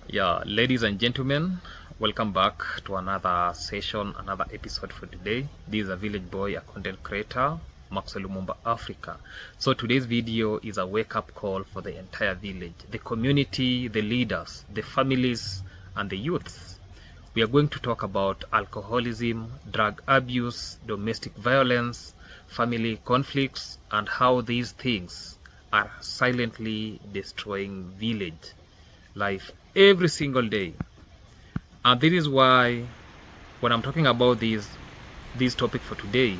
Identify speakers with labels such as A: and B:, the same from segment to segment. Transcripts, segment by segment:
A: Yeah, ladies and gentlemen, welcome back to another session, another episode for today. This is a village boy, a content creator, Maxwell Lumumba, Africa. So today's video is a wake-up call for the entire village, the community, the leaders, the families, and the youths. We are going to talk about alcoholism, drug abuse, domestic violence, family conflicts, and how these things are silently destroying village life every single day. And this is why when I'm talking about this topic for today,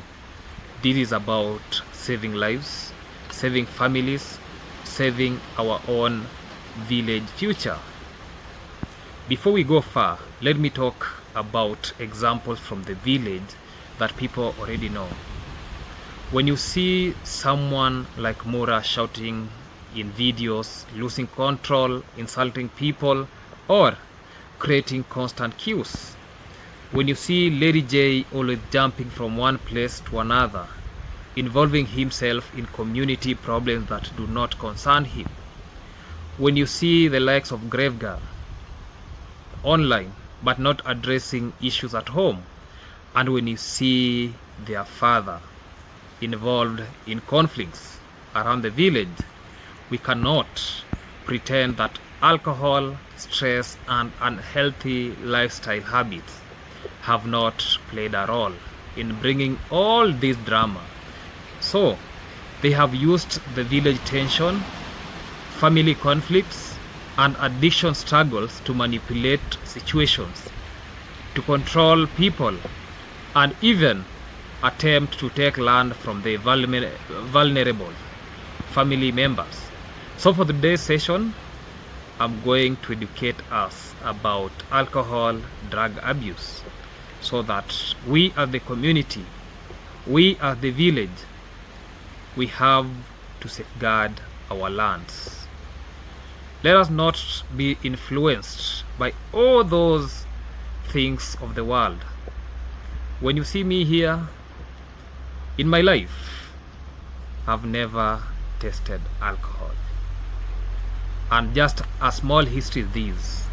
A: this is about saving lives, saving families, saving our own village future. Before we go far, let me talk about examples from the village that people already know. When you see someone like Mura shouting in videos, losing control, insulting people, or creating constant queues. When you see Lady J always jumping from one place to another, involving himself in community problems that do not concern him. When you see the likes of Gravegar online but not addressing issues at home. And when you see their father involved in conflicts around the village, we cannot pretend that alcohol, stress, and unhealthy lifestyle habits have not played a role in bringing all this drama. So, they have used the village tension, family conflicts, and addiction struggles to manipulate situations, to control people, and even attempt to take land from the vulnerable family members. So for today's session, I'm going to educate us about alcohol, drug abuse, so that we as the community, we as the village, we have to safeguard our lands. Let us not be influenced by all those things of the world. When you see me here, in my life, I've never tasted alcohol. And just a small history is this.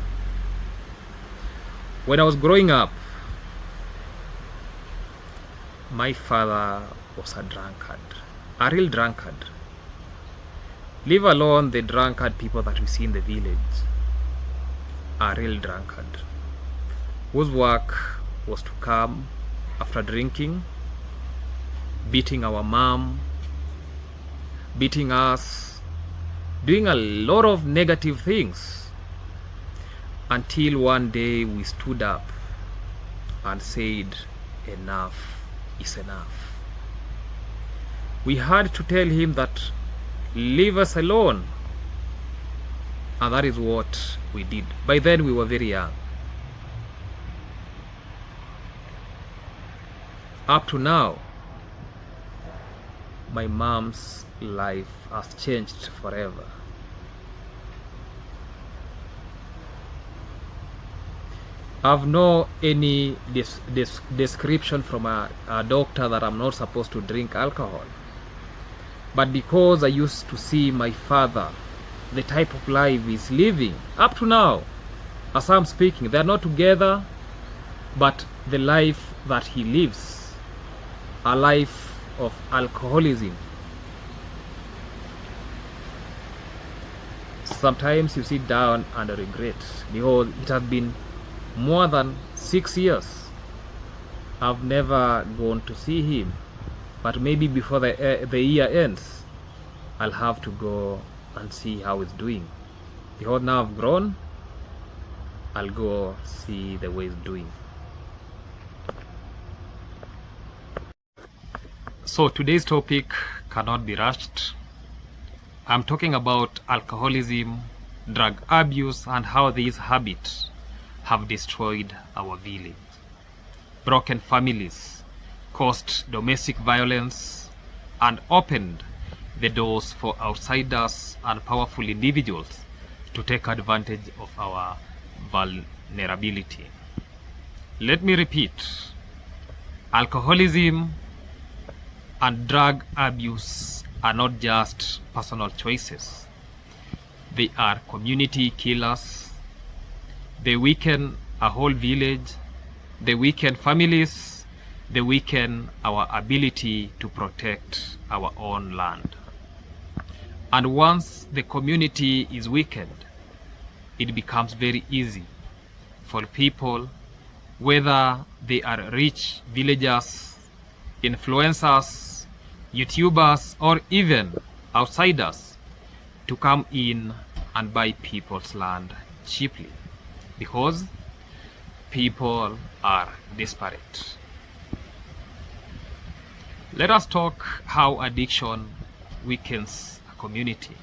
A: When I was growing up, my father was a drunkard, a real drunkard. Leave alone the drunkard people that we see in the village, a real drunkard, whose work was to come after drinking, beating our mom, beating us, doing a lot of negative things, until one day we stood up and said, enough is enough. We had to tell him that leave us alone, and that is what we did. By then we were very young. Up to now, my mom's life has changed forever. I've no any description from a doctor that I'm not supposed to drink alcohol. But because I used to see my father, the type of life he's living, up to now, as I'm speaking, they're not together, but the life that he lives, a life of alcoholism. Sometimes you sit down and regret, because it has been more than 6 years. I've never gone to see him, but maybe before the year ends, I'll have to go and see how he's doing. Because now I've grown, I'll go see the way he's doing. So today's topic cannot be rushed. I'm talking about alcoholism, drug abuse, and how these habits have destroyed our village. Broken families, caused domestic violence, and opened the doors for outsiders and powerful individuals to take advantage of our vulnerability. Let me repeat, alcoholism and drug abuse are not just personal choices. They are community killers, They weaken a whole village, they weaken families, they weaken our ability to protect our own land. And once the community is weakened, it becomes very easy for people, whether they are rich villagers, influencers, YouTubers, or even outsiders, to come in and buy people's land cheaply, because people are desperate. Let us talk how addiction weakens a community.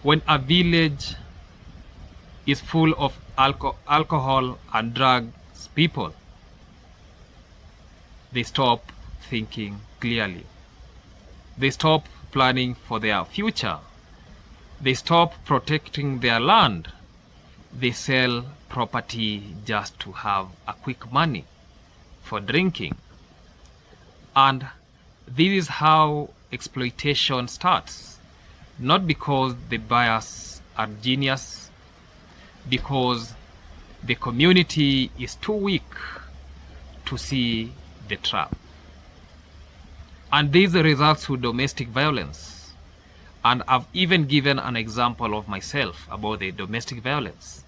A: When a village is full of alcohol and drugs, people, they stop thinking clearly. They stop planning for their future. They stop protecting their land. They sell property just to have a quick money for drinking. And this is how exploitation starts. Not because the buyers are genius, because the community is too weak to see the trap. And these results with domestic violence. And I've even given an example of myself about the domestic violence.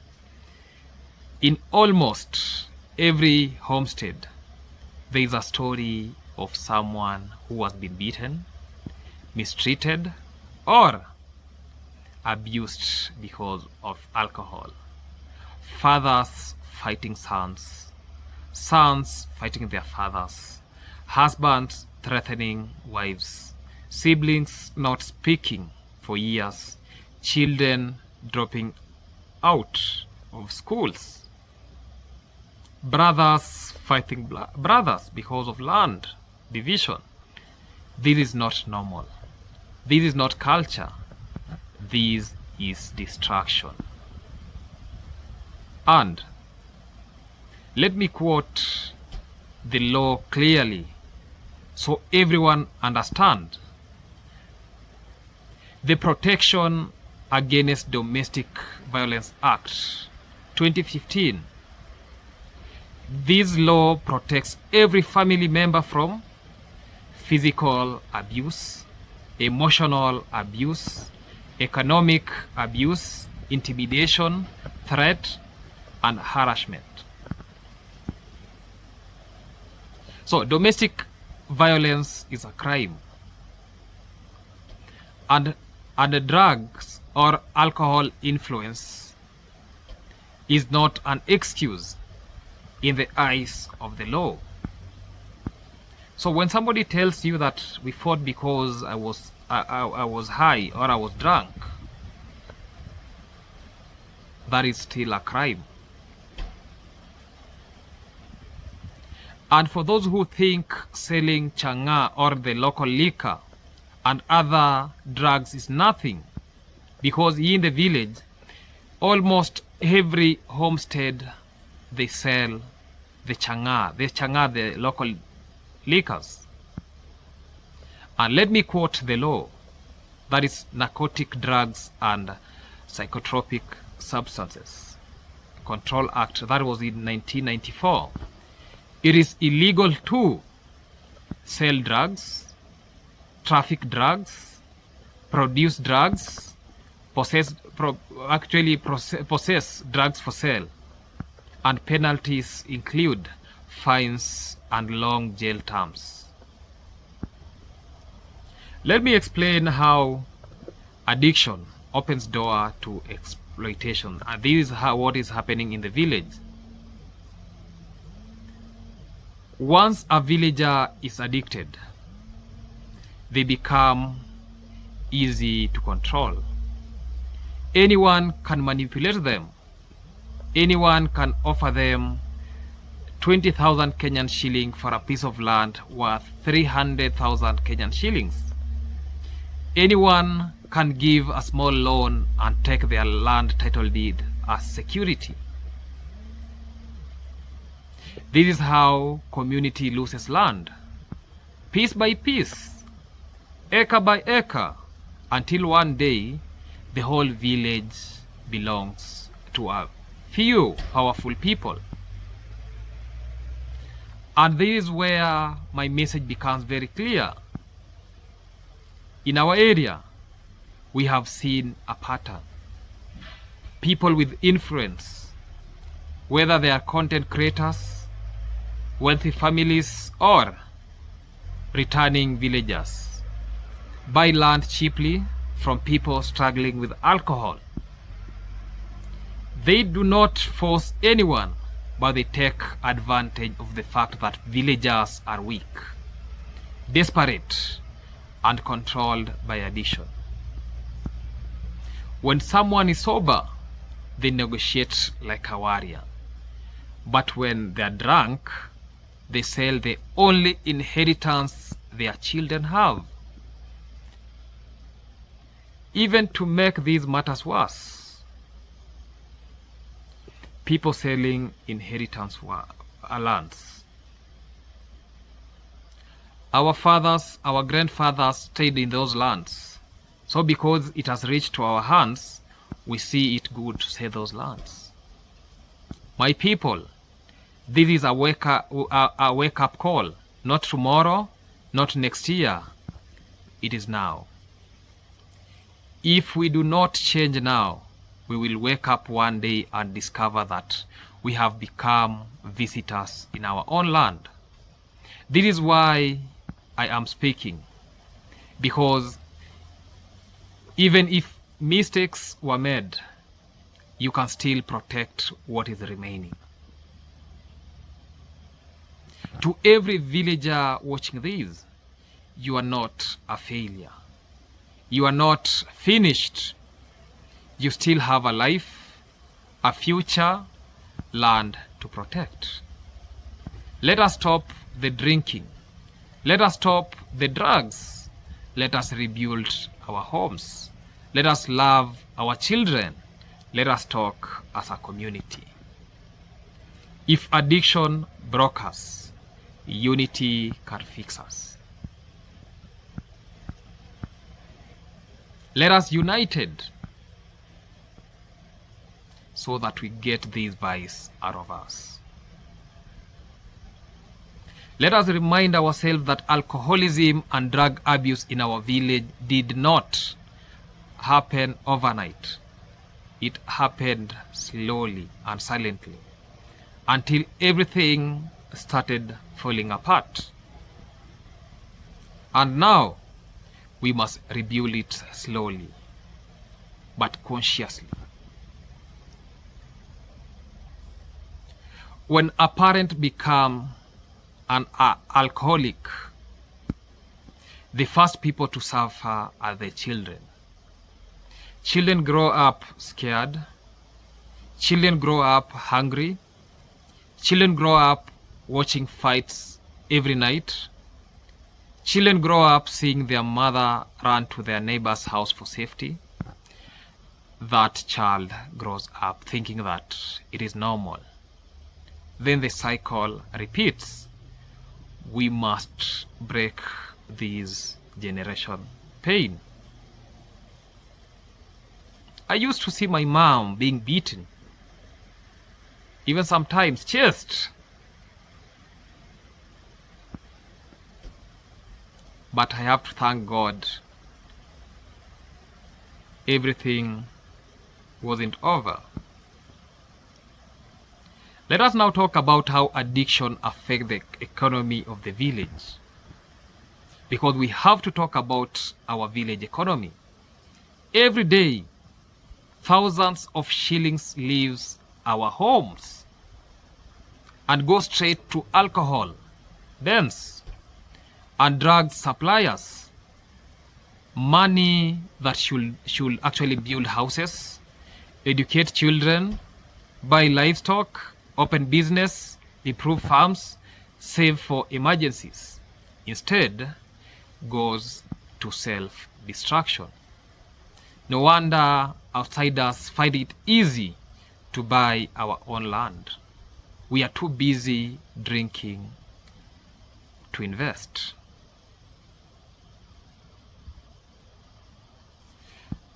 A: In almost every homestead, there is a story of someone who has been beaten, mistreated, or abused because of alcohol. Fathers fighting sons, sons fighting their fathers, husbands threatening wives, siblings not speaking for years, children dropping out of schools, brothers fighting brothers because of land division. This is not normal. This is not culture. This is destruction. And let me quote the law clearly so everyone understand. The Protection Against Domestic Violence Act 2015. This law protects every family member from physical abuse, emotional abuse, economic abuse, intimidation, threat, and harassment. So domestic violence is a crime, and the drugs or alcohol influence is not an excuse in the eyes of the law. So when somebody tells you that we fought because I was high or I was drunk, that is still a crime. And for those who think selling changa or the local liquor and other drugs is nothing, because in the village, almost every homestead, they sell the changa, the local liquors. And let me quote the law, that is Narcotic Drugs and Psychotropic Substances Control Act, that was in 1994. It is illegal to sell drugs, traffic drugs, produce drugs, possess drugs for sale, and penalties include fines and long jail terms. Let me explain how addiction opens door to exploitation, and this is what is happening in the village. Once a villager is addicted, they become easy to control. Anyone can manipulate them. Anyone can offer them 20,000 Kenyan shilling for a piece of land worth 300,000 Kenyan shillings. Anyone can give a small loan and take their land title deed as security. This is how community loses land, piece by piece, acre by acre, until one day the whole village belongs to a few powerful people. And this is where my message becomes very clear. In our area, we have seen a pattern. People with influence, whether they are content creators, wealthy families, or returning villagers, buy land cheaply from people struggling with alcohol. They do not force anyone, but they take advantage of the fact that villagers are weak, desperate, and controlled by addiction. When someone is sober, they negotiate like a warrior. But when they're drunk, they sell the only inheritance their children have. Even to make these matters worse, people selling inheritance lands. Our fathers, our grandfathers stayed in those lands. So because it has reached to our hands, we see it good to sell those lands. My people, this is a wake-up call. Not tomorrow, not next year. It is now. If we do not change now, we will wake up one day and discover that we have become visitors in our own land. This is why I am speaking, because even if mistakes were made, you can still protect what is remaining. To every villager watching this, you are not a failure. You are not finished. You still have a life, a future, land to protect. Let us stop the drinking. Let us stop the drugs. Let us rebuild our homes. Let us love our children. Let us talk as a community. If addiction broke us, unity can fix us. Let us united so that we get this vice out of us. Let us remind ourselves that alcoholism and drug abuse in our village did not happen overnight. It happened slowly and silently until everything started falling apart. And now we must rebuild it slowly but consciously. When a parent becomes an alcoholic, the first people to suffer are the children. Children grow up scared. Children grow up hungry. Children grow up watching fights every night. Children grow up seeing their mother run to their neighbor's house for safety. That child grows up thinking that it is normal. Then the cycle repeats. We must break this generation pain. I used to see my mom being beaten, even sometimes chased. But I have to thank God, everything wasn't over. Let us now talk about how addiction affects the economy of the village. Because we have to talk about our village economy. Every day, thousands of shillings leaves our homes and go straight to alcohol, dens, and drug suppliers. Money that should actually build houses, educate children, buy livestock, open business, improve farms, save for emergencies, instead goes to self-destruction. No wonder outsiders find it easy to buy our own land. We are too busy drinking to invest.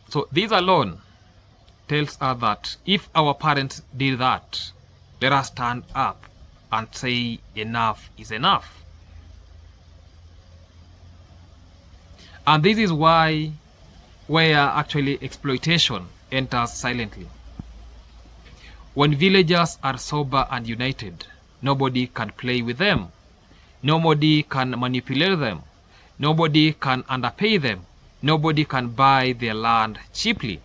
A: So these alone tells us that if our parents did that, let us stand up and say enough is enough. And this is where actually exploitation enters silently. When villagers are sober and united, nobody can play with them. Nobody can manipulate them. Nobody can underpay them. Nobody can buy their land cheaply.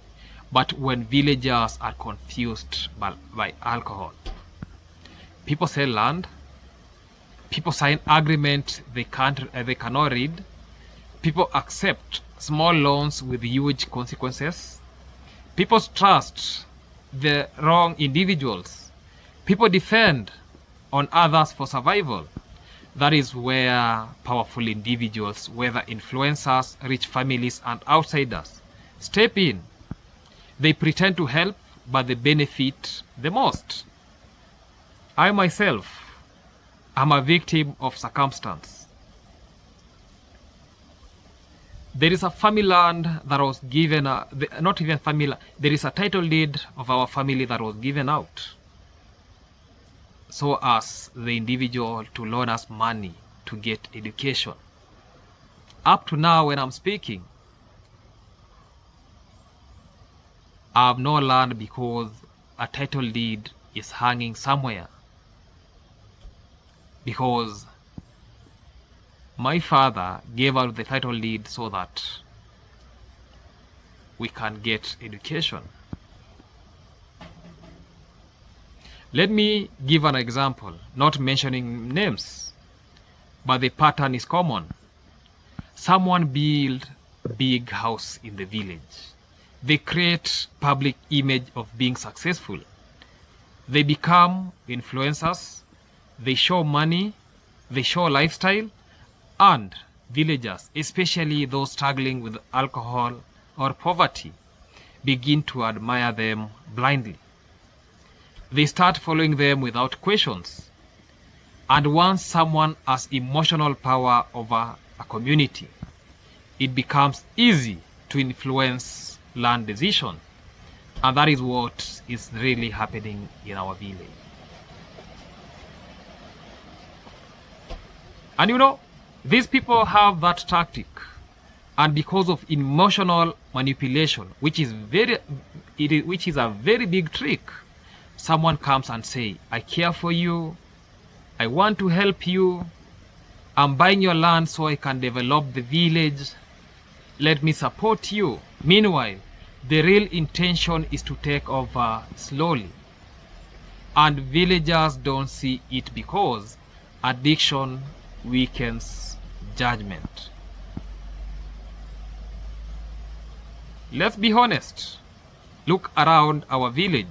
A: But when villagers are confused by alcohol, people sell land, people sign agreements they cannot read, people accept small loans with huge consequences, people trust the wrong individuals, people depend on others for survival. That is where powerful individuals, whether influencers, rich families, and outsiders, step in. They pretend to help, but they benefit the most. I myself am a victim of circumstance. There is a family land that was given, not even family, there is a title deed of our family that was given out, so as the individual to loan us money to get education. Up to now when I'm speaking, I have no land because a title deed is hanging somewhere, because my father gave out the title deed so that we can get education. Let me give an example, not mentioning names, but the pattern is common. Someone build a big house in the village. They create public image of being successful. They become influencers. They show money. They show lifestyle. And villagers, especially those struggling with alcohol or poverty, begin to admire them blindly. They start following them without questions. And once someone has emotional power over a community, it becomes easy to influence land decision. And that is what is really happening in our village. And you know, these people have that tactic, and because of emotional manipulation, which is a very big trick, someone comes and say, I care for you, I want to help you, I'm buying your land so I can develop the village, let me support you. Meanwhile, the real intention is to take over slowly. And villagers don't see it because addiction weakens judgment. Let's be honest. Look around our village.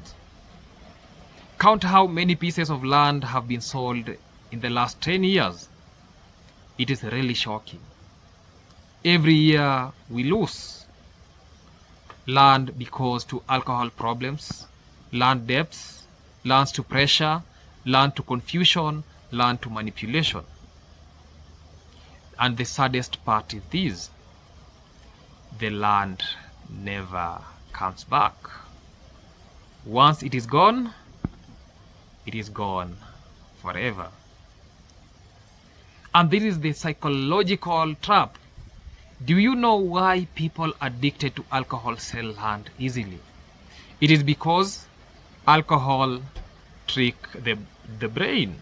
A: Count how many pieces of land have been sold in the last 10 years. It is really shocking. Every year we lose land because to alcohol problems, land debts, land to pressure, land to confusion, land to manipulation. And the saddest part is this: the land never comes back. Once it is gone forever. And this is the psychological trap. Do you know why people addicted to alcohol sell land easily? It is because alcohol tricks the brain.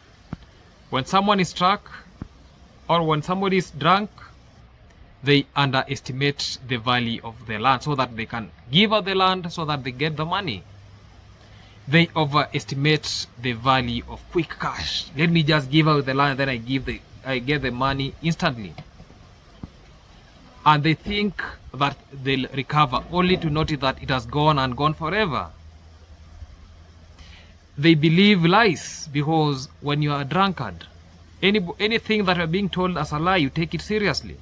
A: When someone is struck or when somebody is drunk, they underestimate the value of the land so that they can give out the land so that they get the money. They overestimate the value of quick cash. Let me just give out the land, then I get the money instantly. And they think that they'll recover, only to notice that it has gone and gone forever. They believe lies because when you are a drunkard, anything that you're being told as a lie, you take it seriously.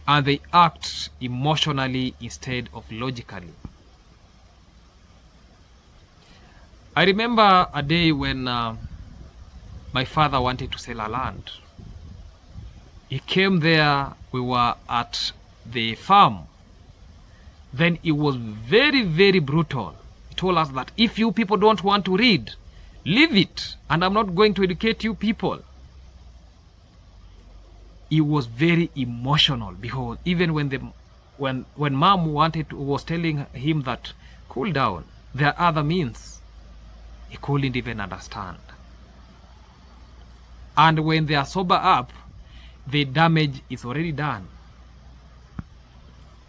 A: And they act emotionally instead of logically. I remember a day when my father wanted to sell a land. He came there, we were at the farm, then it was very, very brutal. He told us that if you people don't want to read, leave it, and I'm not going to educate you people. It was very emotional, because even when mom was telling him that cool down, there are other means, he couldn't even understand. And when they are sober up, the damage is already done.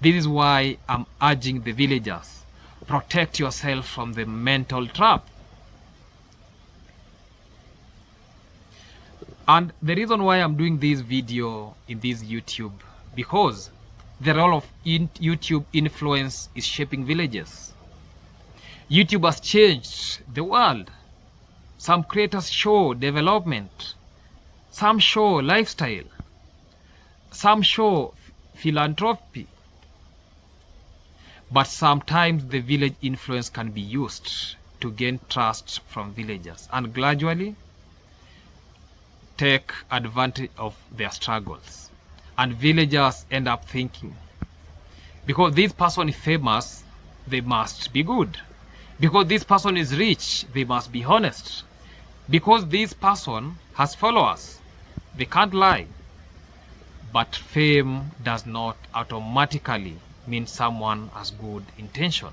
A: This is why I'm urging the villagers, protect yourself from the mental trap. And the reason why I'm doing this video in this YouTube, because the role of YouTube influence is shaping villages. YouTube has changed the world. Some creators show development, some show lifestyle, some show philanthropy. But sometimes the village influence can be used to gain trust from villagers and gradually take advantage of their struggles. And villagers end up thinking, because this person is famous, they must be good. Because this person is rich, they must be honest. Because this person has followers, they can't lie. But fame does not automatically mean someone has good intention.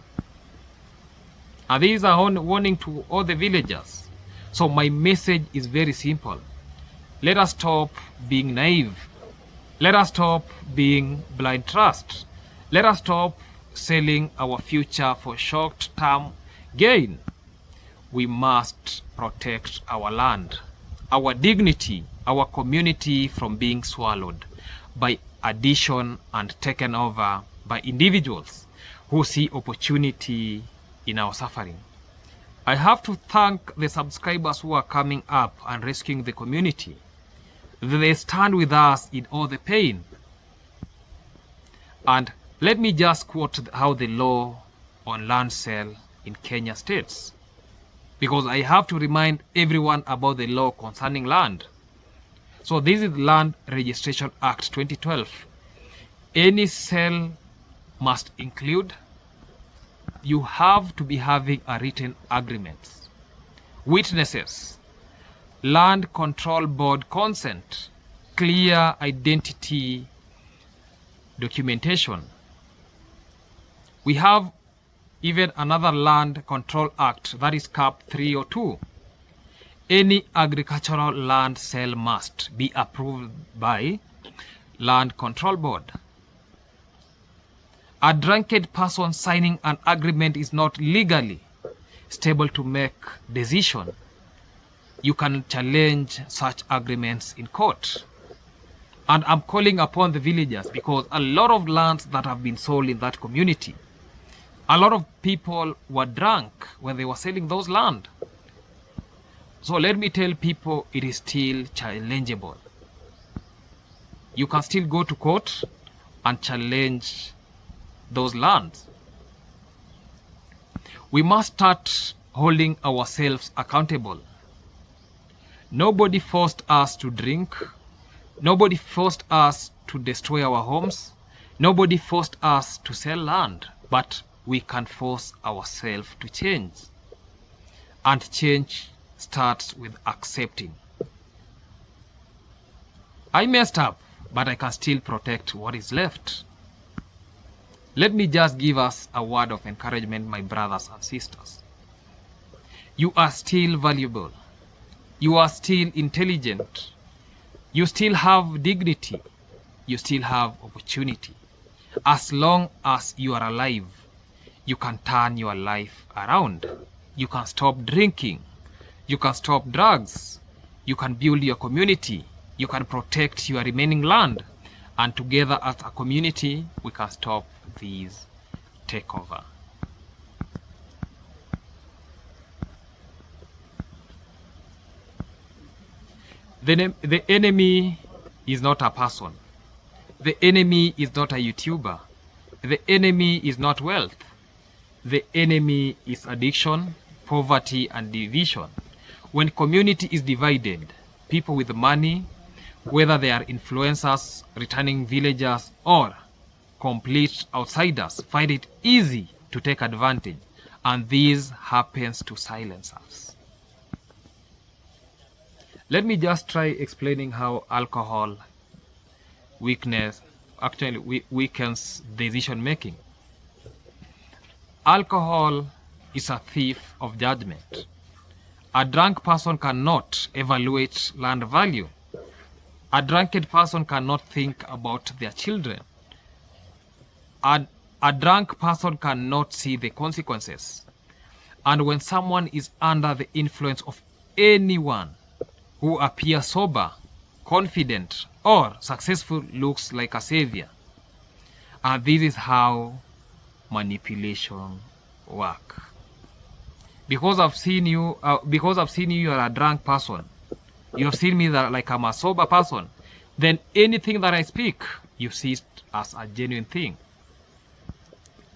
A: And these are warning to all the villagers. So my message is very simple. Let us stop being naive. Let us stop being blind trust. Let us stop selling our future for short-term gain. We must protect our land, our dignity, our community from being swallowed by addition and taken over by individuals who see opportunity in our suffering. I have to thank the subscribers who are coming up and rescuing the community. They stand with us in all the pain. And let me just quote how the law on land sale in Kenya states, because I have to remind everyone about the law concerning land. So this is Land Registration Act 2012. Any sale must include, you have to be having a written agreement, witnesses, land control board consent, clear identity documentation. We have even another Land Control Act, that is Cap 302. Any agricultural land sale must be approved by Land Control Board. A drunken person signing an agreement is not legally stable to make decision. You can challenge such agreements in court. And I'm calling upon the villagers, because a lot of lands that have been sold in that community, a lot of people were drunk when they were selling those land. So let me tell people, it is still challengeable. You can still go to court and challenge those lands. We must start holding ourselves accountable. Nobody forced us to drink. Nobody forced us to destroy our homes. Nobody forced us to sell land. But we can force ourselves to change. And change starts with accepting. I messed up, but I can still protect what is left. Let me just give us a word of encouragement, my brothers and sisters. You are still valuable. You are still intelligent. You still have dignity. You still have opportunity. As long as you are alive, you can turn your life around. You can stop drinking. You can stop drugs. You can build your community. You can protect your remaining land. And together as a community, we can stop this takeover. The enemy is not a person. The enemy is not a YouTuber. The enemy is not wealth. The enemy is addiction, poverty, and division. When community is divided, people with money, whether they are influencers, returning villagers, or complete outsiders find it easy to take advantage, and this happens to silence us. Let me just try explaining how alcohol weakness actually weakens decision making. Alcohol is a thief of judgment. A drunk person cannot evaluate land value. A drunken person cannot think about their children. A drunk person cannot see the consequences. And when someone is under the influence of anyone who appears sober, confident, or successful, looks like a savior. And this is how manipulation works. Because I've seen you, you are a drunk person. You have seen me that like I'm a sober person. Then anything that I speak, you see it as a genuine thing.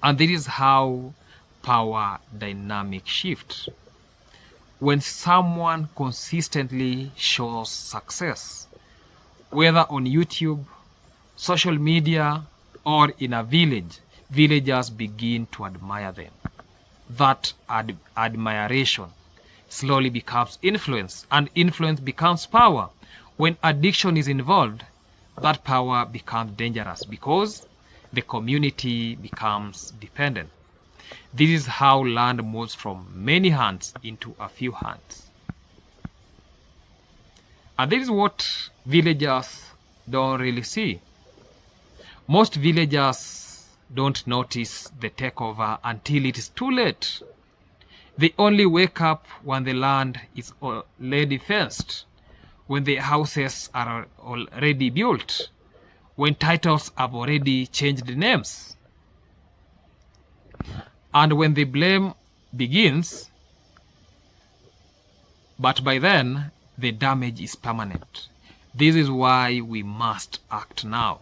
A: And this is how power dynamic shift. When someone consistently shows success, whether on YouTube, social media, or in a village, villagers begin to admire them. That admiration slowly becomes influence, and influence becomes power. When addiction is involved, that power becomes dangerous because the community becomes dependent. This is how land moves from many hands into a few hands. And this is what villagers don't really see. Most villagers don't notice the takeover until it is too late. They only wake up when the land is already fenced, when the houses are already built, when titles have already changed names. And when the blame begins, but by then, the damage is permanent. This is why we must act now.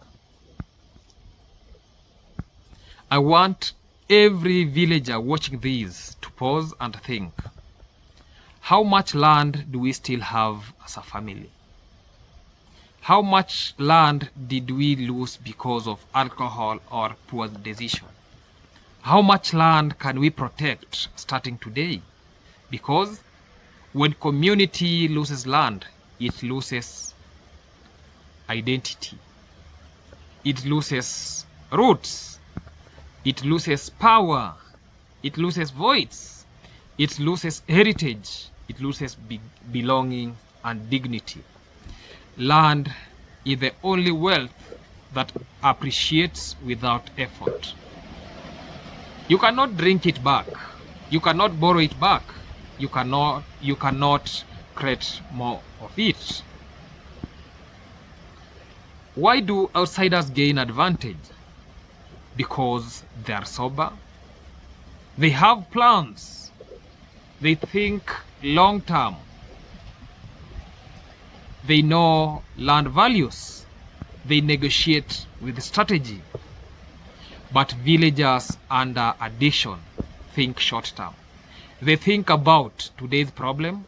A: I want every villager watching this to pause and think, how much land do we still have as a family? How much land did we lose because of alcohol or poor decision? How much land can we protect starting today? Because when community loses land, it loses identity. It loses roots. It loses power, it loses voice, it loses heritage, it loses belonging and dignity. Land is the only wealth that appreciates without effort. You cannot drink it back. You cannot borrow it back. You cannot create more of it. Why do outsiders gain advantage? Because they are sober, they have plans, they think long term, they know land values, they negotiate with strategy. But villagers under addiction think short term. They think about today's problem,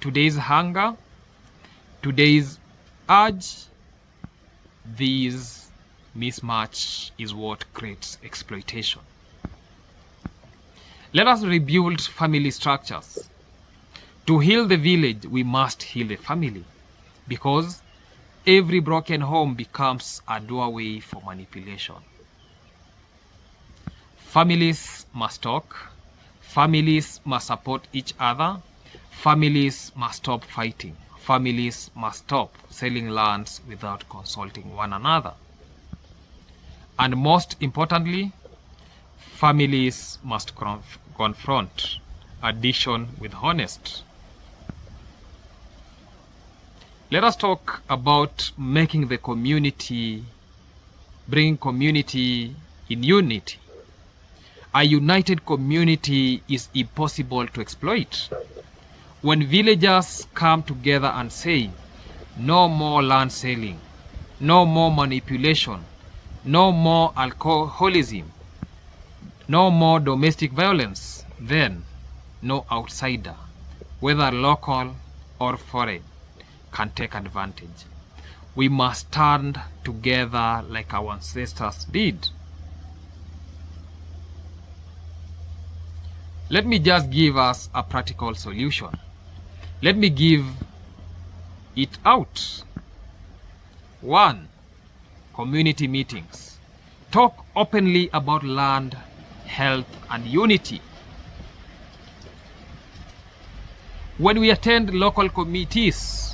A: today's hunger, today's urge. These mismatch is what creates exploitation. Let us rebuild family structures. To heal the village, we must heal the family, because every broken home becomes a doorway for manipulation. Families must talk. Families must support each other. Families must stop fighting. Families must stop selling lands without consulting one another. And most importantly, families must confront addiction with honesty. Let us talk about making the community, bringing community in unity. A united community is impossible to exploit. When villagers come together and say, no more land selling, no more manipulation, no more alcoholism, no more domestic violence, then no outsider, whether local or foreign, can take advantage. We must stand together like our ancestors did. Let me just give us a practical solution. Let me give it out. 1. Community meetings. Talk openly about land, health, and unity. When we attend local committees,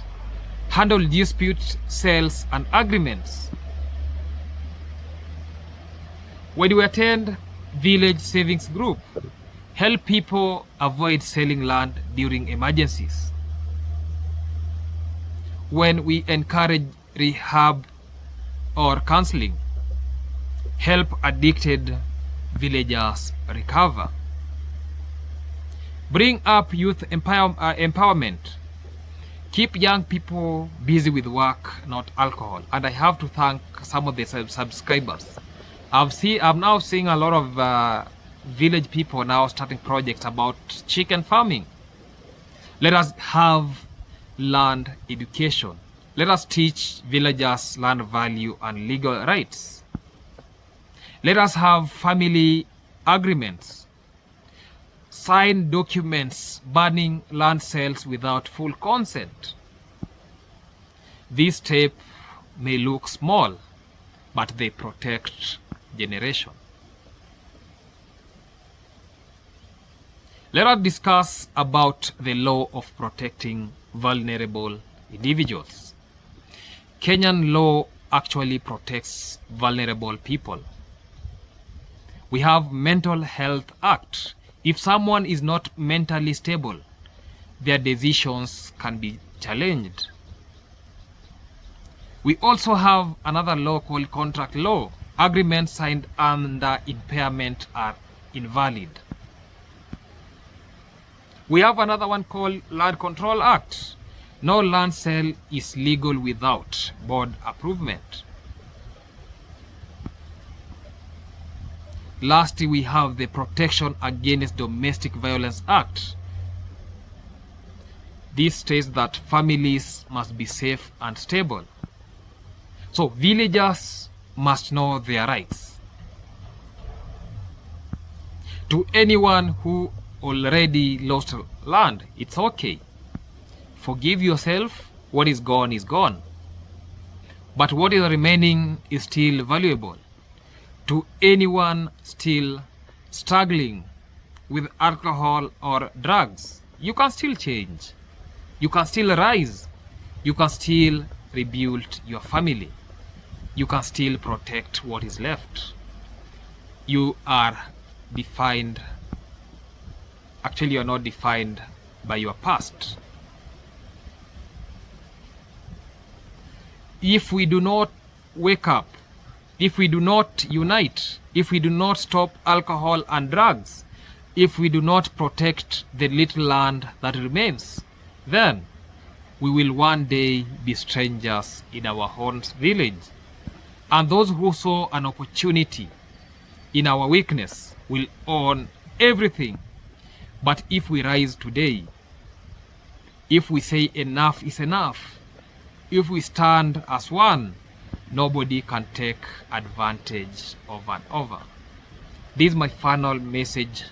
A: handle dispute sales and agreements. When we attend village savings group, help people avoid selling land during emergencies. When we encourage rehab or counseling, help addicted villagers recover. Bring up youth empowerment. Keep young people busy with work, not alcohol. And I have to thank some of the subscribers. I'm now seeing a lot of village people now starting projects about chicken farming. Let us have land education. Let us teach villagers land value and legal rights. Let us have family agreements. Sign documents banning land sales without full consent. This step may look small, but they protect generation. Let us discuss about the law of protecting vulnerable individuals. Kenyan law actually protects vulnerable people. We have Mental Health Act. If someone is not mentally stable, their decisions can be challenged. We also have another law called contract law. Agreements signed under impairment are invalid. We have another one called Land Control Act. No land sale is legal without board approval. Lastly, we have the Protection Against Domestic Violence Act. This states that families must be safe and stable. So villagers must know their rights. To anyone who already lost land, it's okay. Forgive yourself. What is gone is gone. But what is remaining is still valuable. To anyone still struggling with alcohol or drugs, you can still change. You can still rise. You can still rebuild your family. You can still protect what is left. You are defined. Actually, you are not defined by your past. If we do not wake up, if we do not unite, if we do not stop alcohol and drugs, if we do not protect the little land that remains, then we will one day be strangers in our own village. And those who saw an opportunity in our weakness will own everything. But if we rise today, if we say enough is enough, if we stand as one, nobody can take advantage of and over. This is my final message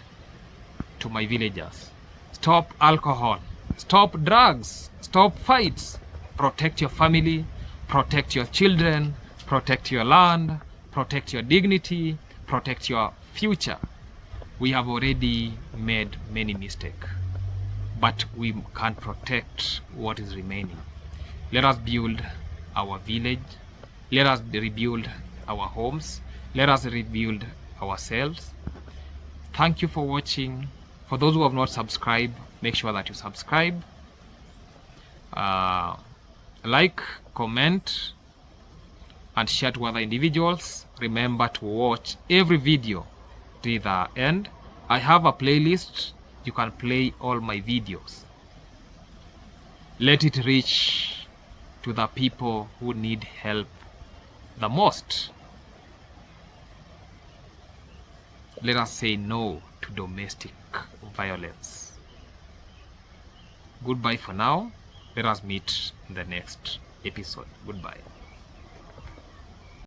A: to my villagers. Stop alcohol, stop drugs, stop fights. Protect your family, protect your children, protect your land, protect your dignity, protect your future. We have already made many mistakes, but we can protect what is remaining. Let us build our village. Let us rebuild our homes. Let us rebuild ourselves. Thank you for watching. For those who have not subscribed, make sure that you subscribe. Like, comment, and share to other individuals. Remember to watch every video to the end. I have a playlist. You can play all my videos. Let it reach to the people who need help the most. Let us say no to domestic violence. Goodbye for now. Let us meet in the next episode. Goodbye.